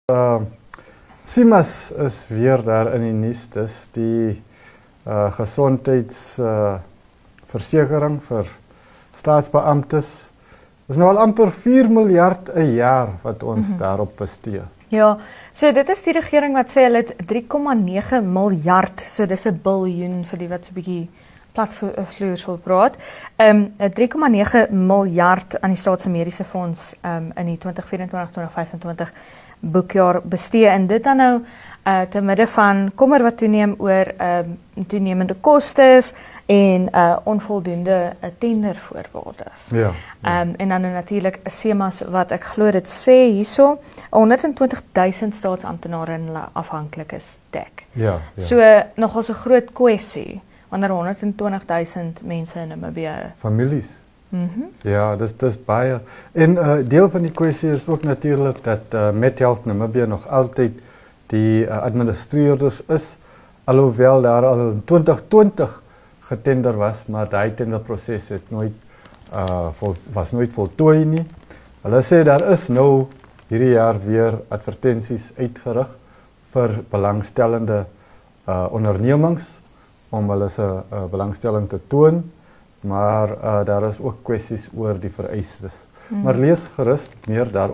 SIMAS is weer daar in die nuus. Dis die gesondheidsversekering vir staatsbeamptes. Dis nou al amper 4 miljard 'n jaar wat ons daarop bestee. Ja, so dit is die regering wat sê hulle het 3,9 miljard, so dis 'n biljoen vir die wat so 'n bietjie platvloers wil praat. 3,9 miljard aan die Staatsmediese Fonds in die 2024-2025 boekjaar bestee, en dit dan nou te midde van kommer wat toeneem oor toenemende kostes en onvoldoende tendervoorwaardes. Ja. En dan nou natuurlik SEMAS wat ek glo dit sê hierso 120,000 staatsamptenare en hulle afhanklikes dek. Ja. So nogals 'n groot kwessie wanneer 120,000 mense in Namibië Families. Ja, dis baie. En deel van die kwessie is ook natuurlik dat MedHealth Namibia nog altyd die administreerders is, alhoewel daar al in 2020 getender was, maar daai tenderproses het was nooit voltooi nie. Hulle sê daar is nou hierdie jaar weer advertensies uitgerig vir belangstellende ondernemings om hulle se belangstelling te toon, maar daar is ook kwessies oor die vereistes. Maar lees gerus meer daaroor.